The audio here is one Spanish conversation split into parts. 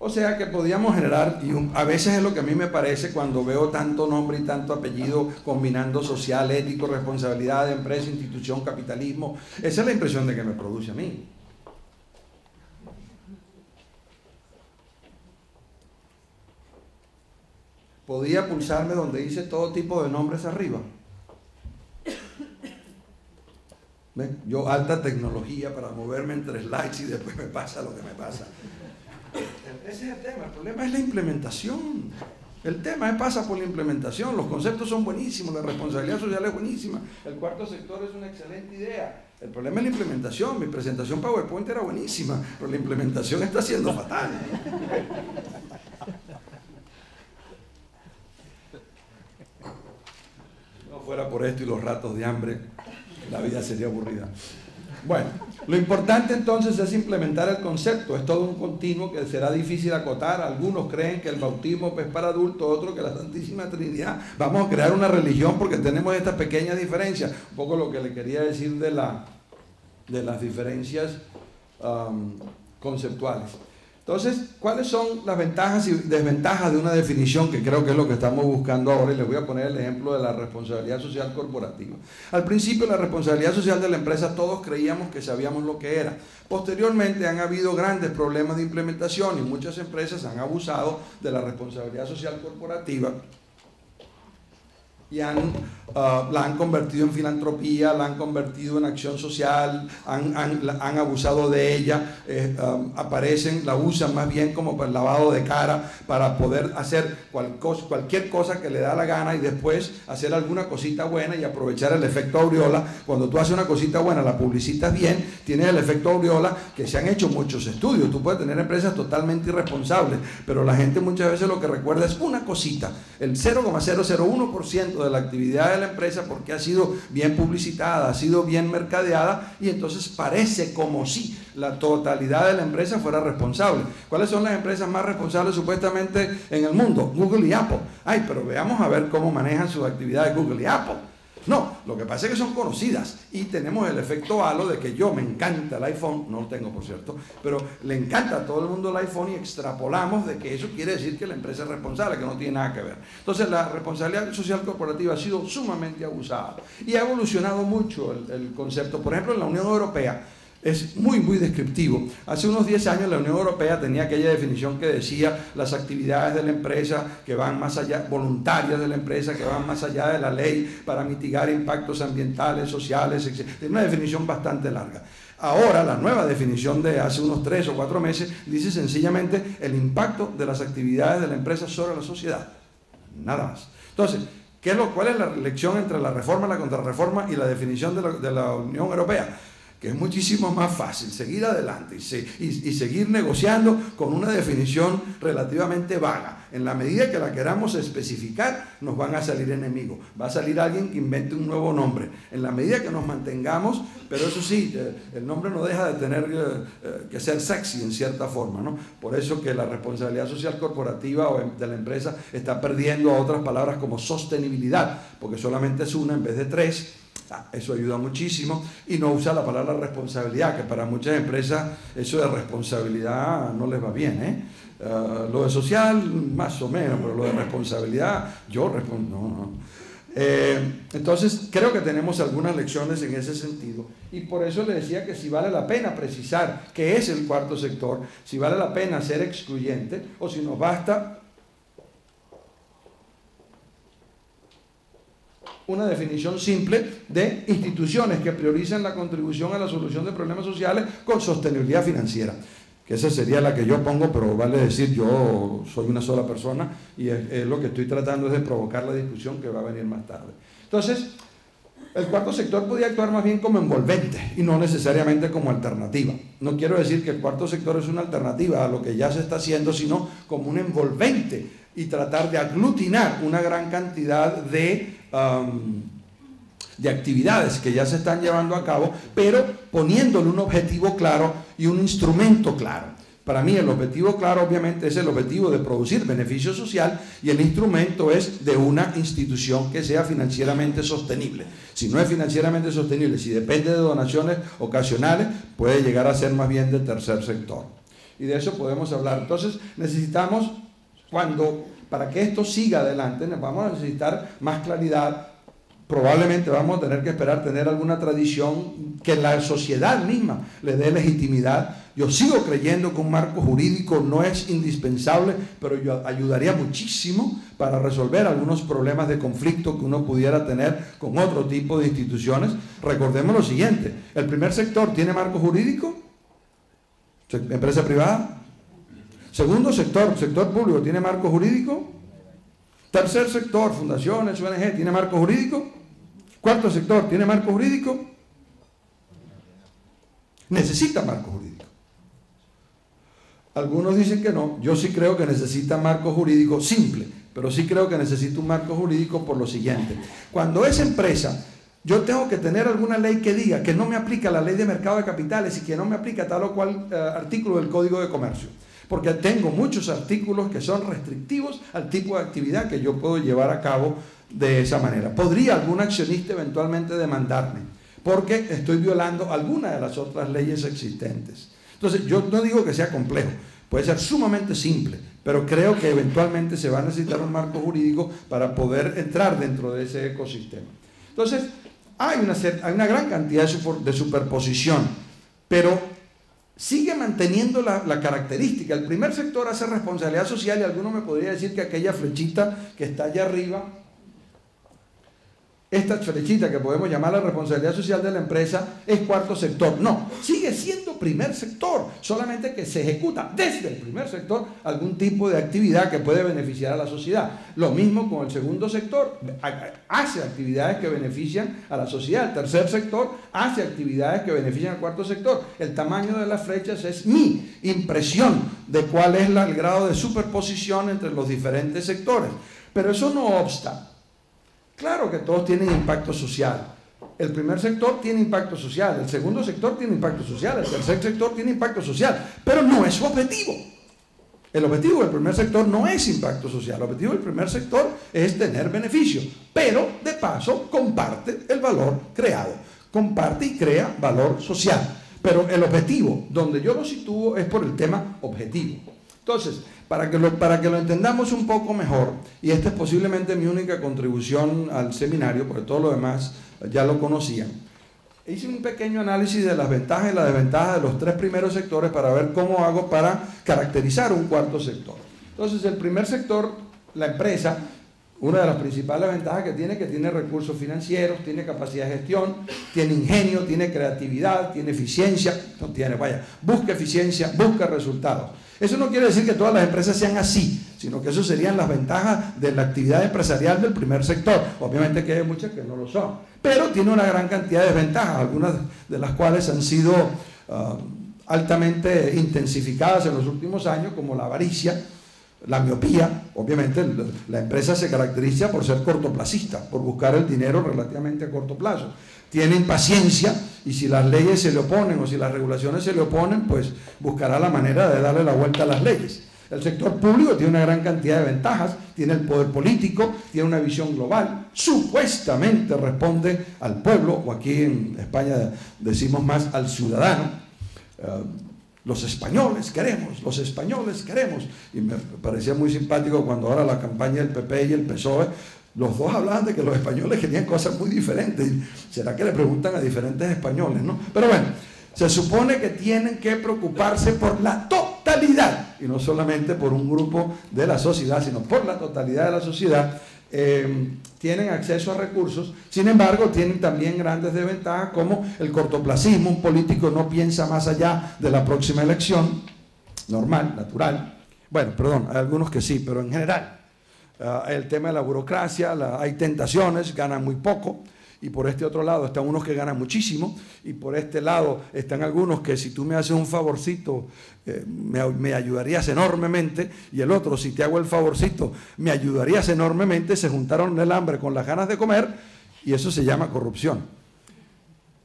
O sea que podíamos generar, y a veces es lo que a mí me parece cuando veo tanto nombre y tanto apellido combinando social, ético, responsabilidad de empresa, institución, capitalismo. Esa es la impresión de que me produce a mí. Podía pulsarme donde dice todo tipo de nombres arriba. ¿Ven? Yo alta tecnología para moverme entre slides y después me pasa lo que me pasa. Ese es el tema. El problema es la implementación. El tema pasa por la implementación. Los conceptos son buenísimos, la responsabilidad social es buenísima, el cuarto sector es una excelente idea. El problema es la implementación. Mi presentación PowerPoint era buenísima, pero la implementación está siendo fatal. Si no fuera por esto y los ratos de hambre, la vida sería aburrida. Bueno, lo importante entonces es implementar el concepto. Es todo un continuo que será difícil acotar. Algunos creen que el bautismo es para adultos, otros que la Santísima Trinidad. Vamos a crear una religión porque tenemos estas pequeñas diferencias. Un poco lo que le quería decir de las diferencias conceptuales. Entonces, ¿cuáles son las ventajas y desventajas de una definición que creo que es lo que estamos buscando ahora? Y les voy a poner el ejemplo de la responsabilidad social corporativa. Al principio, la responsabilidad social de la empresa todos creíamos que sabíamos lo que era. Posteriormente han habido grandes problemas de implementación y muchas empresas han abusado de la responsabilidad social corporativa y la han convertido en filantropía, la han convertido en acción social, han abusado de ella, la usan más bien como para el lavado de cara, para poder hacer cualquier cosa que le da la gana y después hacer alguna cosita buena y aprovechar el efecto aureola. Cuando tú haces una cosita buena, la publicitas bien, tienes el efecto aureola, que se han hecho muchos estudios. Tú puedes tener empresas totalmente irresponsables, pero la gente muchas veces lo que recuerda es una cosita, el 0,001% de la actividad de la empresa, porque ha sido bien publicitada, ha sido bien mercadeada, y entonces parece como si la totalidad de la empresa fuera responsable. ¿Cuáles son las empresas más responsables supuestamente en el mundo? Google y Apple. Ay, pero veamos a ver cómo manejan sus actividades Google y Apple. No, lo que pasa es que son conocidas y tenemos el efecto halo de que me encanta el iPhone, no lo tengo por cierto, pero le encanta a todo el mundo el iPhone y extrapolamos de que eso quiere decir que la empresa es responsable, que no tiene nada que ver. Entonces la responsabilidad social corporativa ha sido sumamente abusada y ha evolucionado mucho el concepto. Por ejemplo, en la Unión Europea es muy descriptivo. Hace unos 10 años la Unión Europea tenía aquella definición que decía las actividades de la empresa que van más allá, voluntarias de la empresa, que van más allá de la ley para mitigar impactos ambientales, sociales, etc. Es una definición bastante larga. Ahora la nueva definición de hace unos 3 o 4 meses dice sencillamente el impacto de las actividades de la empresa sobre la sociedad. Nada más. Entonces, ¿cuál es la lección entre la reforma, la contrarreforma y la definición de la Unión Europea? Que es muchísimo más fácil seguir adelante y seguir negociando con una definición relativamente vaga. En la medida que la queramos especificar, nos van a salir enemigos. Va a salir alguien que invente un nuevo nombre. En la medida que nos mantengamos, pero eso sí, el nombre no deja de tener que ser sexy en cierta forma, ¿no? Por eso que la responsabilidad social corporativa o de la empresa está perdiendo a otras palabras como sostenibilidad, porque solamente es una en vez de 3. Eso ayuda muchísimo, y no usa la palabra responsabilidad, que para muchas empresas eso de responsabilidad no les va bien, ¿eh? Lo de social más o menos, pero lo de responsabilidad yo respondo, no. Entonces creo que tenemos algunas lecciones en ese sentido, y por eso le decía que si vale la pena precisar qué es el cuarto sector, si vale la pena ser excluyente o si nos basta una definición simple de instituciones que priorizan la contribución a la solución de problemas sociales con sostenibilidad financiera, que esa sería la que yo pongo, pero vale decir, yo soy una sola persona y es lo que estoy tratando es de provocar la discusión que va a venir más tarde. Entonces, el cuarto sector podía actuar más bien como envolvente y no necesariamente como alternativa. No quiero decir que el cuarto sector es una alternativa a lo que ya se está haciendo, sino como un envolvente y tratar de aglutinar una gran cantidad de actividades que ya se están llevando a cabo, pero poniéndole un objetivo claro y un instrumento claro. Para mí el objetivo claro obviamente es el objetivo de producir beneficio social, y el instrumento es de una institución que sea financieramente sostenible. Si no es financieramente sostenible, si depende de donaciones ocasionales, puede llegar a ser más bien del tercer sector. y de eso podemos hablar. Entonces necesitamos, para que esto siga adelante, vamos a necesitar más claridad. Probablemente vamos a tener que esperar tener alguna tradición que la sociedad misma le dé legitimidad. Yo sigo creyendo que un marco jurídico no es indispensable, pero ayudaría muchísimo para resolver algunos problemas de conflicto que uno pudiera tener con otro tipo de instituciones. Recordemos lo siguiente: el primer sector tiene marco jurídico, empresa privada. Segundo sector, sector público, tiene marco jurídico. Tercer sector, fundaciones, ONG, ¿tiene marco jurídico? Cuarto sector, ¿tiene marco jurídico? Necesita marco jurídico. Algunos dicen que no. Yo sí creo que necesita marco jurídico simple, pero sí creo que necesita un marco jurídico por lo siguiente: cuando es empresa, yo tengo que tener alguna ley que diga que no me aplica la ley de mercado de capitales y que no me aplica tal o cual artículo del Código de Comercio, porque tengo muchos artículos que son restrictivos al tipo de actividad que yo puedo llevar a cabo de esa manera. ¿Podría algún accionista eventualmente demandarme porque estoy violando alguna de las otras leyes existentes? Entonces, yo no digo que sea complejo, puede ser sumamente simple, pero creo que eventualmente se va a necesitar un marco jurídico para poder entrar dentro de ese ecosistema. Entonces, hay una gran cantidad de superposición, pero sigue manteniendo la característica. El primer sector hace responsabilidad social, y alguno me podría decir que aquella flechita que está allá arriba, esta flechita que podemos llamar la responsabilidad social de la empresa, es cuarto sector. No, sigue siendo primer sector, solamente que se ejecuta desde el primer sector algún tipo de actividad que puede beneficiar a la sociedad. Lo mismo con el segundo sector, hace actividades que benefician a la sociedad. El tercer sector hace actividades que benefician al cuarto sector. El tamaño de las flechas es mi impresión de cuál es el grado de superposición entre los diferentes sectores. Pero eso no obsta. Claro que todos tienen impacto social. El primer sector tiene impacto social, el segundo sector tiene impacto social, el tercer sector tiene impacto social, pero no es su objetivo. El objetivo del primer sector no es impacto social, el objetivo del primer sector es tener beneficio, pero de paso comparte el valor creado, comparte y crea valor social. Pero el objetivo, donde yo lo sitúo, es por el tema objetivo. Entonces, para que lo entendamos un poco mejor, y esta es posiblemente mi única contribución al seminario, porque todo lo demás ya lo conocían, hice un pequeño análisis de las ventajas y las desventajas de los tres primeros sectores para ver cómo hago para caracterizar un cuarto sector. Entonces, el primer sector, la empresa, una de las principales ventajas que tiene recursos financieros, tiene capacidad de gestión, tiene ingenio, tiene creatividad, tiene eficiencia, busca eficiencia, busca resultados. Eso no quiere decir que todas las empresas sean así, sino que eso serían las ventajas de la actividad empresarial del primer sector. Obviamente que hay muchas que no lo son, pero tiene una gran cantidad de desventajas, algunas de las cuales han sido altamente intensificadas en los últimos años, como la avaricia, la miopía. Obviamente la empresa se caracteriza por ser cortoplacista, por buscar el dinero relativamente a corto plazo. Tiene impaciencia, y si las leyes se le oponen o si las regulaciones se le oponen, pues buscará la manera de darle la vuelta a las leyes. El sector público tiene una gran cantidad de ventajas, tiene el poder político, tiene una visión global, supuestamente responde al pueblo, o aquí en España decimos más al ciudadano. Los españoles queremos, y me parecía muy simpático cuando ahora la campaña del PP y el PSOE, los dos hablaban de que los españoles querían cosas muy diferentes. ¿Será que le preguntan a diferentes españoles, no? Pero bueno, se supone que tienen que preocuparse por la totalidad, y no solamente por un grupo de la sociedad, sino por la totalidad de la sociedad. Tienen acceso a recursos, sin embargo tienen también grandes desventajas como el cortoplacismo. Un político no piensa más allá de la próxima elección, normal, natural. Bueno, perdón, hay algunos que sí, pero en general el tema de la burocracia, hay tentaciones, ganan muy poco, y por este otro lado están unos que ganan muchísimo, y por este lado están algunos que si tú me haces un favorcito me ayudarías enormemente, y el otro, si te hago el favorcito me ayudarías enormemente. Se juntaron el hambre con las ganas de comer, y eso se llama corrupción.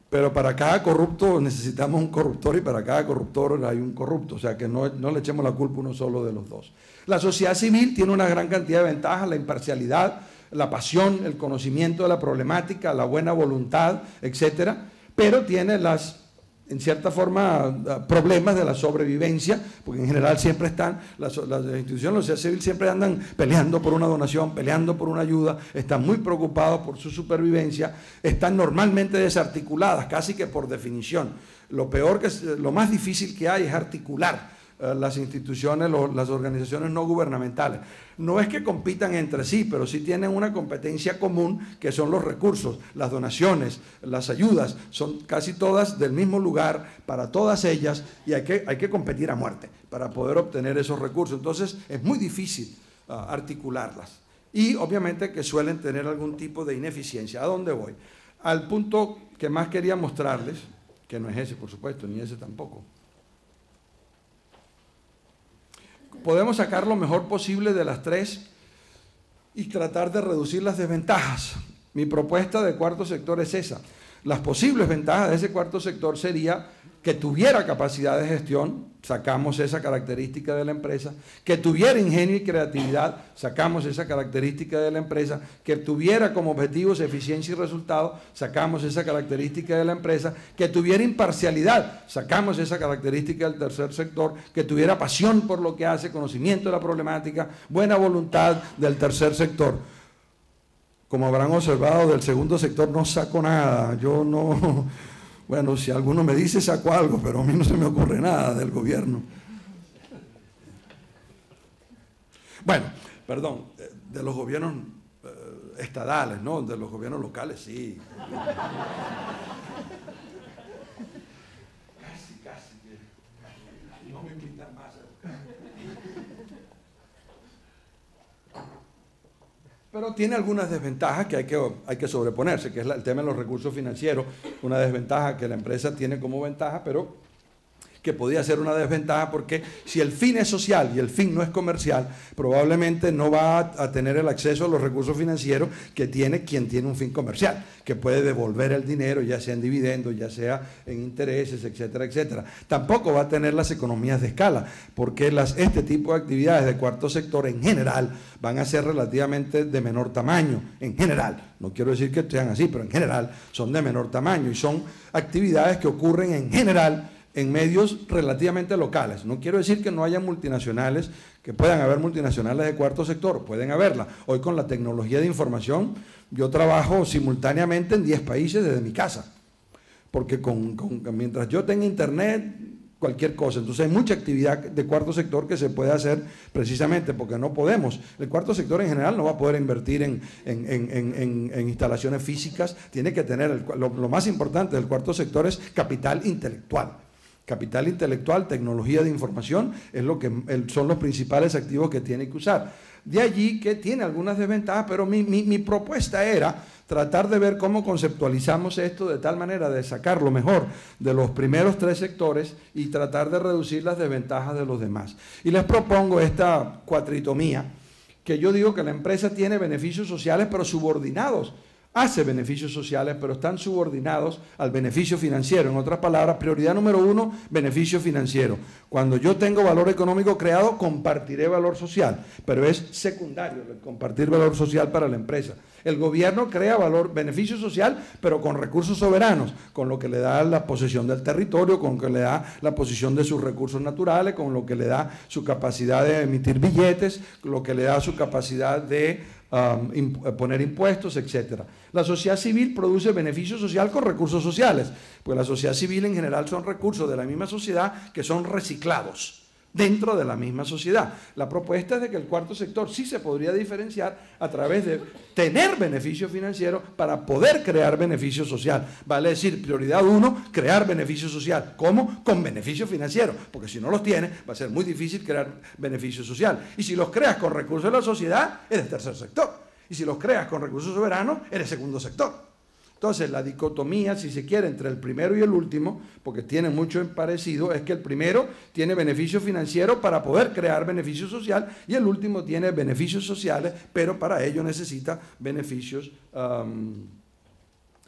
Pero para cada corrupto necesitamos un corruptor, y para cada corruptor hay un corrupto, o sea que no le echemos la culpa uno solo de los dos. La sociedad civil tiene una gran cantidad de ventajas: la imparcialidad, la pasión, el conocimiento de la problemática, la buena voluntad, etcétera, pero tiene las en cierta forma, problemas de la sobrevivencia, porque en general siempre están, las instituciones de la sociedad civil siempre andan peleando por una donación, peleando por una ayuda, están muy preocupados por su supervivencia, están normalmente desarticuladas, casi que por definición. Lo más difícil que hay es articular las instituciones, las organizaciones no gubernamentales. No es que compitan entre sí, pero sí tienen una competencia común, que son los recursos, las donaciones, las ayudas, son casi todas del mismo lugar para todas ellas, y hay que competir a muerte para poder obtener esos recursos. Entonces es muy difícil articularlas, y obviamente que suelen tener algún tipo de ineficiencia. ¿A dónde voy? Al punto que más quería mostrarles, que no es ese, por supuesto, ni ese tampoco. Podemos sacar lo mejor posible de las tres y tratar de reducir las desventajas. Mi propuesta de cuarto sector es esa. Las posibles ventajas de ese cuarto sector sería que tuviera capacidad de gestión, sacamos esa característica de la empresa, que tuviera ingenio y creatividad, sacamos esa característica de la empresa, que tuviera como objetivos eficiencia y resultado, sacamos esa característica de la empresa, que tuviera imparcialidad, sacamos esa característica del tercer sector, que tuviera pasión por lo que hace, conocimiento de la problemática, buena voluntad del tercer sector. Como habrán observado, del segundo sector no saco nada, yo no... Bueno, si alguno me dice, saco algo, pero a mí no se me ocurre nada del gobierno. Bueno, perdón, de los gobiernos estadales, ¿no? De los gobiernos locales, sí. Casi, no me invitan más. Pero tiene algunas desventajas que hay que sobreponerse, que es el tema de los recursos financieros, una desventaja que la empresa tiene como ventaja, pero que podría ser una desventaja, porque si el fin es social y el fin no es comercial, probablemente no va a tener el acceso a los recursos financieros que tiene quien tiene un fin comercial, que puede devolver el dinero, ya sea en dividendos, ya sea en intereses, etcétera, etcétera. Tampoco va a tener las economías de escala, porque este tipo de actividades de cuarto sector en general van a ser relativamente de menor tamaño, en general. No quiero decir que sean así, pero en general son de menor tamaño y son actividades que ocurren en general en medios relativamente locales. No quiero decir que no haya multinacionales, que puedan haber multinacionales de cuarto sector, pueden haberla. Hoy con la tecnología de información, yo trabajo simultáneamente en 10 países desde mi casa, porque mientras yo tenga internet, cualquier cosa. Entonces hay mucha actividad de cuarto sector que se puede hacer precisamente porque no podemos. El cuarto sector en general no va a poder invertir en instalaciones físicas, tiene que tener, lo más importante del cuarto sector es capital intelectual. Capital intelectual, tecnología de información, son los principales activos que tiene que usar. De allí que tiene algunas desventajas, pero mi propuesta era tratar de ver cómo conceptualizamos esto de tal manera de sacar lo mejor de los primeros tres sectores y tratar de reducir las desventajas de los demás. Y les propongo esta cuatritomía, que yo digo que la empresa tiene beneficios sociales, pero subordinados. Hace beneficios sociales, pero están subordinados al beneficio financiero. En otras palabras, prioridad número 1, beneficio financiero. Cuando yo tengo valor económico creado, compartiré valor social, pero es secundario el compartir valor social para la empresa. El gobierno crea beneficio social, pero con recursos soberanos, con lo que le da la posesión del territorio, con lo que le da la posesión de sus recursos naturales, con lo que le da su capacidad de emitir billetes, lo que le da su capacidad de poner impuestos, etcétera. La sociedad civil produce beneficio social con recursos sociales, pues la sociedad civil en general son recursos de la misma sociedad que son reciclados dentro de la misma sociedad. La propuesta es de que el cuarto sector sí se podría diferenciar a través de tener beneficio financiero para poder crear beneficio social. Vale decir, prioridad 1, crear beneficio social. ¿Cómo? Con beneficio financiero, porque si no los tienes va a ser muy difícil crear beneficio social. Y si los creas con recursos de la sociedad, eres tercer sector. Y si los creas con recursos soberanos, eres segundo sector. Entonces, la dicotomía, si se quiere, entre el primero y el último, porque tiene mucho en parecido, es que el primero tiene beneficio financiero para poder crear beneficio social y el último tiene beneficios sociales, pero para ello necesita beneficios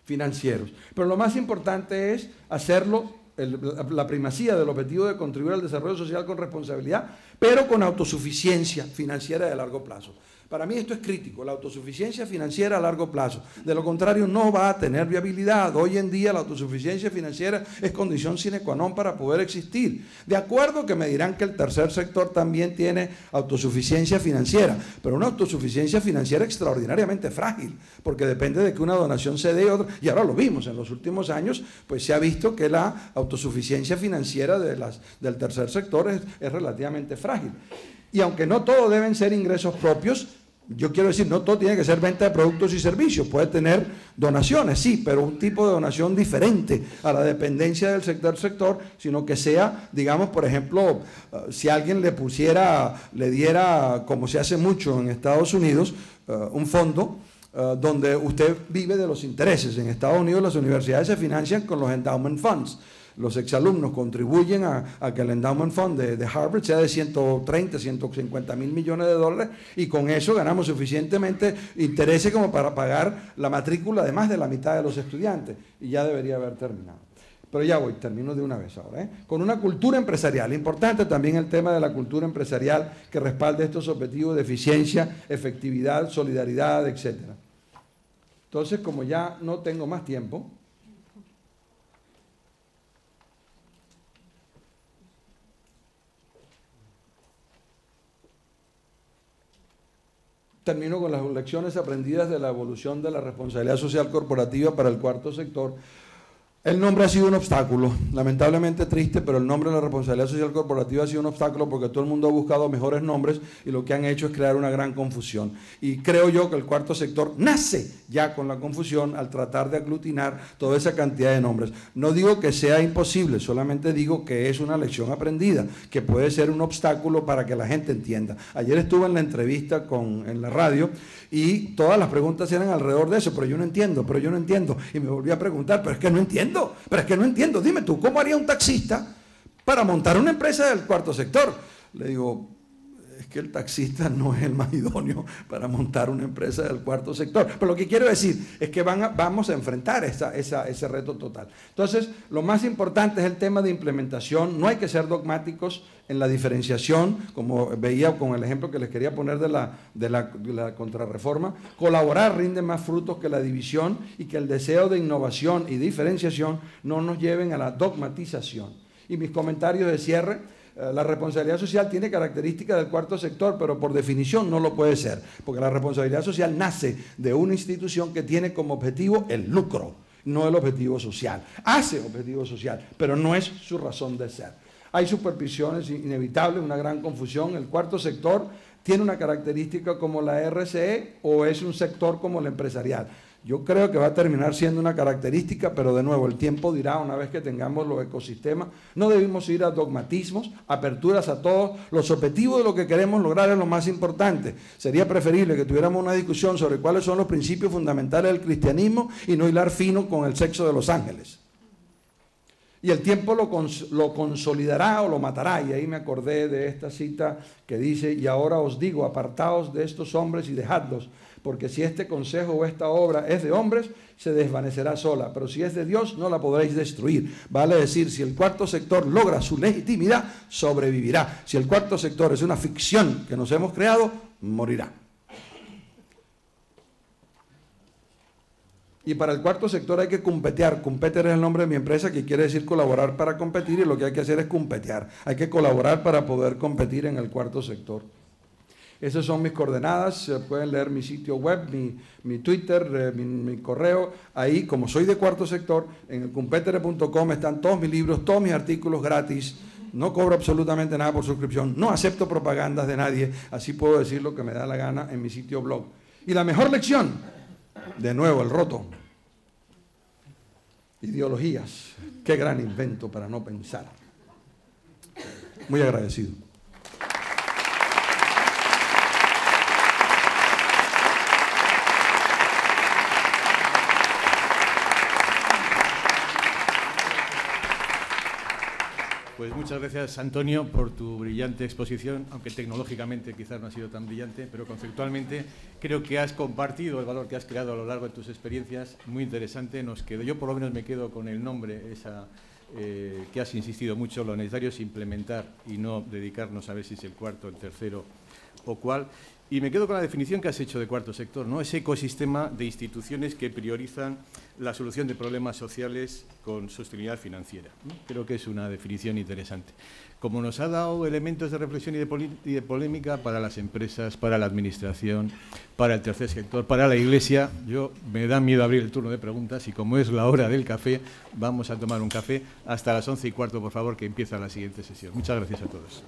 financieros. Pero lo más importante es hacerlo la primacía del objetivo de contribuir al desarrollo social con responsabilidad, pero con autosuficiencia financiera de largo plazo. Para mí esto es crítico, la autosuficiencia financiera a largo plazo. De lo contrario, no va a tener viabilidad. Hoy en día la autosuficiencia financiera es condición sine qua non para poder existir. De acuerdo que me dirán que el tercer sector también tiene autosuficiencia financiera, pero una autosuficiencia financiera extraordinariamente frágil, porque depende de que una donación se dé otra. Y ahora lo vimos, en los últimos años, pues se ha visto que la autosuficiencia financiera del tercer sector es relativamente frágil. Y aunque no todo deben ser ingresos propios, yo quiero decir, no todo tiene que ser venta de productos y servicios, puede tener donaciones, sí, pero un tipo de donación diferente a la dependencia del sector, sino que sea, digamos, por ejemplo, si alguien le diera, como se hace mucho en Estados Unidos, un fondo donde usted vive de los intereses. En Estados Unidos las universidades se financian con los endowment funds. Los exalumnos contribuyen a que el endowment fund de Harvard sea de 130, 150 mil millones de dólares, y con eso ganamos suficientemente intereses como para pagar la matrícula de más de la mitad de los estudiantes, y ya debería haber terminado. Pero ya voy, termino de una vez ahora. Con una cultura empresarial, importante también el tema de la cultura empresarial que respalde estos objetivos de eficiencia, efectividad, solidaridad, etc. Entonces, como ya no tengo más tiempo, termino con las lecciones aprendidas de la evolución de la responsabilidad social corporativa para el cuarto sector. El nombre ha sido un obstáculo, lamentablemente triste, pero el nombre de la responsabilidad social corporativa ha sido un obstáculo porque todo el mundo ha buscado mejores nombres y lo que han hecho es crear una gran confusión. Y creo yo que el cuarto sector nace ya con la confusión al tratar de aglutinar toda esa cantidad de nombres. No digo que sea imposible, solamente digo que es una lección aprendida, que puede ser un obstáculo para que la gente entienda. Ayer estuve en la entrevista en la radio y todas las preguntas eran alrededor de eso, pero yo no entiendo. Y me volví a preguntar, pero es que no entiendo. Dime tú, ¿cómo haría un taxista para montar una empresa del cuarto sector? Le digo, es que el taxista no es el más idóneo para montar una empresa del cuarto sector. Pero lo que quiero decir es que vamos a enfrentar ese reto total. Entonces, lo más importante es el tema de implementación. No hay que ser dogmáticos en la diferenciación, como veía con el ejemplo que les quería poner de la contrarreforma. Colaborar rinde más frutos que la división, y que el deseo de innovación y diferenciación no nos lleven a la dogmatización. Y mis comentarios de cierre: la responsabilidad social tiene características del cuarto sector, pero por definición no lo puede ser, porque la responsabilidad social nace de una institución que tiene como objetivo el lucro, no el objetivo social. Hace objetivo social, pero no es su razón de ser. Hay supervisiones inevitables, una gran confusión. El cuarto sector tiene una característica como la RCE, o es un sector como el empresarial. Yo creo que va a terminar siendo una característica, pero de nuevo el tiempo dirá, una vez que tengamos los ecosistemas. No debemos ir a dogmatismos, aperturas a todos. Los objetivos de lo que queremos lograr es lo más importante. Sería preferible que tuviéramos una discusión sobre cuáles son los principios fundamentales del cristianismo y no hilar fino con el sexo de los ángeles. Y el tiempo lo consolidará o lo matará. Y ahí me acordé de esta cita que dice: y ahora os digo, apartaos de estos hombres y dejadlos, porque si este consejo o esta obra es de hombres, se desvanecerá sola, pero si es de Dios, no la podréis destruir. Vale decir, si el cuarto sector logra su legitimidad, sobrevivirá. Si el cuarto sector es una ficción que nos hemos creado, morirá. Y para el cuarto sector hay que competear. Competir es el nombre de mi empresa, que quiere decir colaborar para competir, y lo que hay que hacer es competear. Hay que colaborar para poder competir en el cuarto sector. Esas son mis coordenadas. Pueden leer mi sitio web, mi Twitter, mi correo. Ahí, como soy de cuarto sector, en el competere.com están todos mis libros, todos mis artículos gratis. No cobro absolutamente nada por suscripción. No acepto propagandas de nadie. Así puedo decir lo que me da la gana en mi sitio blog. Y la mejor lección, de nuevo, el roto. Ideologías. Qué gran invento para no pensar. Muy agradecido. Pues muchas gracias, Antonio, por tu brillante exposición, aunque tecnológicamente quizás no ha sido tan brillante, pero conceptualmente creo que has compartido el valor que has creado a lo largo de tus experiencias, muy interesante. Yo por lo menos me quedo con el nombre, que has insistido mucho, lo necesario es implementar y no dedicarnos a ver si es el cuarto, el tercero o cuál. Y me quedo con la definición que has hecho de cuarto sector, ¿no? Ese ecosistema de instituciones que priorizan la solución de problemas sociales con sostenibilidad financiera, ¿no? Creo que es una definición interesante. Como nos ha dado elementos de reflexión y de polémica para las empresas, para la administración, para el tercer sector, para la Iglesia, me da miedo abrir el turno de preguntas y como es la hora del café, vamos a tomar un café hasta las 11:15, por favor, que empieza la siguiente sesión. Muchas gracias a todos.